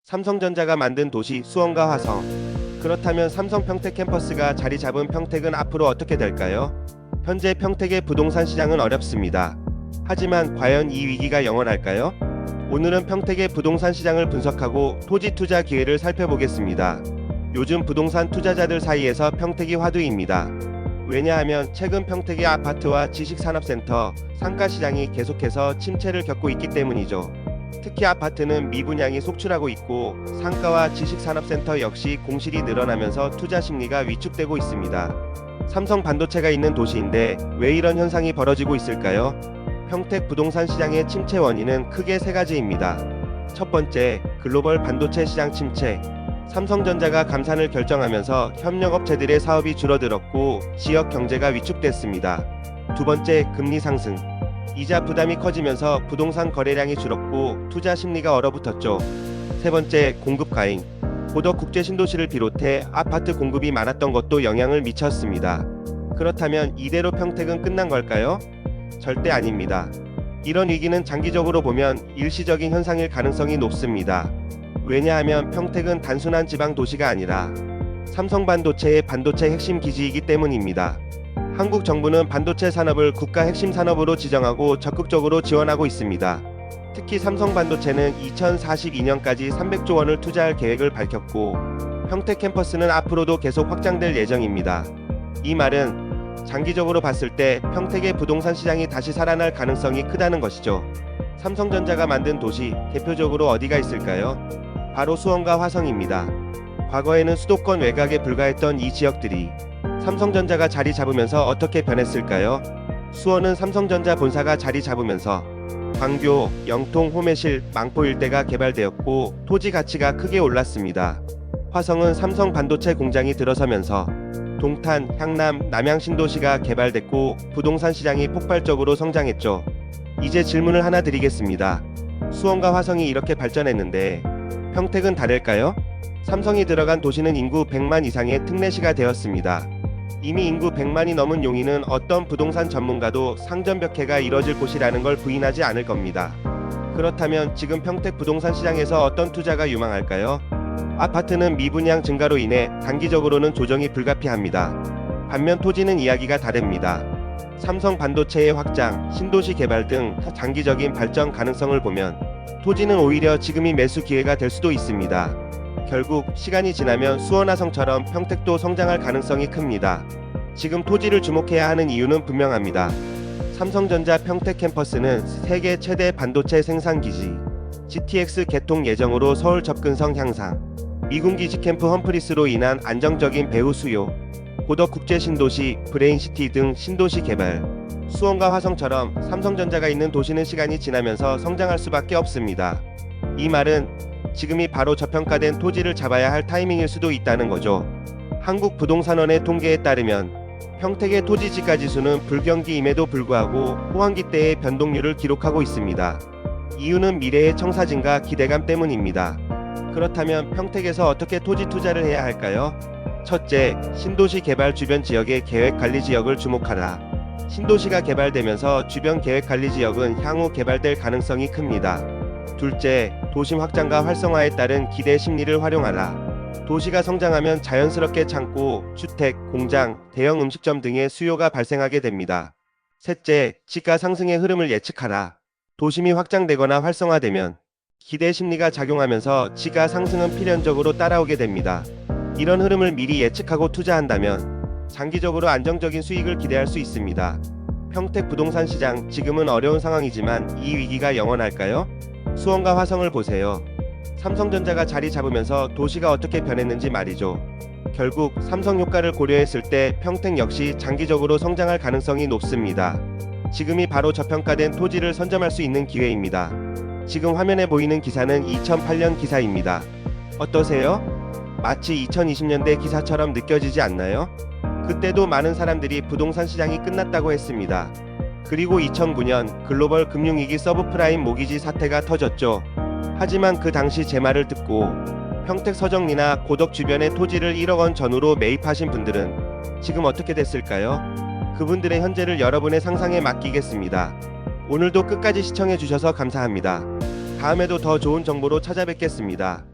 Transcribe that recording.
삼성전자가 만든 도시 수원과 화성. 그렇다면 삼성 평택 캠퍼스가 자리 잡은 평택은 앞으로 어떻게 될까요? 현재 평택의 부동산 시장은 어렵습니다. 하지만 과연 이 위기가 영원할까요? 오늘은 평택의 부동산 시장을 분석하고 토지 투자 기회를 살펴보겠습니다. 요즘 부동산 투자자들 사이에서 평택이 화두입니다. 왜냐하면 최근 평택의 아파트와 지식산업센터, 상가시장이 계속해서 침체를 겪고 있기 때문이죠. 특히 아파트는 미분양이 속출하고 있고 상가와 지식산업센터 역시 공실이 늘어나면서 투자 심리가 위축되고 있습니다. 삼성 반도체가 있는 도시인데 왜 이런 현상이 벌어지고 있을까요? 평택 부동산 시장의 침체 원인은 크게 세 가지입니다. 첫 번째, 글로벌 반도체 시장 침체. 삼성전자가 감산을 결정하면서 협력업체들의 사업이 줄어들었고 지역 경제가 위축됐습니다. 두 번째, 금리 상승. 이자 부담이 커지면서 부동산 거래량이 줄었고 투자 심리가 얼어붙었죠. 세 번째, 공급 과잉. 고덕 국제 신도시를 비롯해 아파트 공급이 많았던 것도 영향을 미쳤습니다. 그렇다면 이대로 평택은 끝난 걸까요? 절대 아닙니다. 이런 위기는 장기적으로 보면 일시적인 현상일 가능성이 높습니다. 왜냐하면 평택은 단순한 지방 도시가 아니라 삼성 반도체의 반도체 핵심 기지이기 때문입니다. 한국 정부는 반도체 산업을 국가 핵심 산업으로 지정하고 적극적으로 지원하고 있습니다. 특히 삼성 반도체는 2042년까지 300조 원을 투자할 계획을 밝혔고 평택 캠퍼스는 앞으로도 계속 확장될 예정입니다. 이 말은 장기적으로 봤을 때 평택의 부동산 시장이 다시 살아날 가능성이 크다는 것이죠. 삼성전자가 만든 도시, 대표적으로 어디가 있을까요? 바로 수원과 화성입니다. 과거에는 수도권 외곽에 불과했던 이 지역들이 삼성전자가 자리 잡으면서 어떻게 변했을까요? 수원은 삼성전자 본사가 자리 잡으면서 광교, 영통, 호매실, 망포 일대가 개발되었고 토지 가치가 크게 올랐습니다. 화성은 삼성 반도체 공장이 들어서면서 동탄, 향남, 남양 신도시가 개발됐고 부동산 시장이 폭발적으로 성장했죠. 이제 질문을 하나 드리겠습니다. 수원과 화성이 이렇게 발전했는데 평택은 다를까요? 삼성이 들어간 도시는 인구 100만 이상의 특례시가 되었습니다. 이미 인구 100만이 넘은 용인은 어떤 부동산 전문가도 상전벽해가 이뤄질 곳이라는 걸 부인하지 않을 겁니다. 그렇다면 지금 평택 부동산 시장에서 어떤 투자가 유망할까요? 아파트는 미분양 증가로 인해 단기적으로는 조정이 불가피합니다. 반면 토지는 이야기가 다릅니다. 삼성 반도체의 확장, 신도시 개발 등 장기적인 발전 가능성을 보면 토지는 오히려 지금이 매수 기회가 될 수도 있습니다. 결국 시간이 지나면 수원화성처럼 평택도 성장할 가능성이 큽니다. 지금 토지를 주목해야 하는 이유는 분명합니다. 삼성전자 평택 캠퍼스는 세계 최대 반도체 생산기지, GTX 개통 예정으로 서울 접근성 향상, 미군 기지 캠프 험프리스로 인한 안정적인 배후 수요, 고덕 국제 신도시, 브레인시티 등 신도시 개발, 수원과 화성처럼 삼성전자가 있는 도시는 시간이 지나면서 성장할 수밖에 없습니다. 이 말은 지금이 바로 저평가된 토지를 잡아야 할 타이밍일 수도 있다는 거죠. 한국부동산원의 통계에 따르면 평택의 토지 지가 지수는 불경기임에도 불구하고 호황기 때의 변동률을 기록하고 있습니다. 이유는 미래의 청사진과 기대감 때문입니다. 그렇다면 평택에서 어떻게 토지 투자를 해야 할까요? 첫째, 신도시 개발 주변 지역의 계획관리지역을 주목하라. 신도시가 개발되면서 주변 계획관리지역은 향후 개발될 가능성이 큽니다. 둘째, 도심 확장과 활성화에 따른 기대 심리를 활용하라. 도시가 성장하면 자연스럽게 창고, 주택, 공장, 대형 음식점 등의 수요가 발생하게 됩니다. 셋째, 지가 상승의 흐름을 예측하라. 도심이 확장되거나 활성화되면 기대 심리가 작용하면서 지가 상승은 필연적으로 따라오게 됩니다. 이런 흐름을 미리 예측하고 투자한다면 장기적으로 안정적인 수익을 기대할 수 있습니다. 평택 부동산 시장, 지금은 어려운 상황이지만 이 위기가 영원할까요? 수원과 화성을 보세요. 삼성전자가 자리 잡으면서 도시가 어떻게 변했는지 말이죠. 결국 삼성 효과를 고려했을 때 평택 역시 장기적으로 성장할 가능성이 높습니다. 지금이 바로 저평가된 토지를 선점할 수 있는 기회입니다. 지금 화면에 보이는 기사는 2008년 기사입니다. 어떠세요? 마치 2020년대 기사처럼 느껴지지 않나요? 그때도 많은 사람들이 부동산 시장이 끝났다고 했습니다. 그리고 2009년 글로벌 금융위기 서브프라임 모기지 사태가 터졌죠. 하지만 그 당시 제 말을 듣고 평택 서정리나 고덕 주변의 토지를 1억 원 전후로 매입하신 분들은 지금 어떻게 됐을까요? 그분들의 현재를 여러분의 상상에 맡기겠습니다. 오늘도 끝까지 시청해 주셔서 감사합니다. 다음에도 더 좋은 정보로 찾아뵙겠습니다.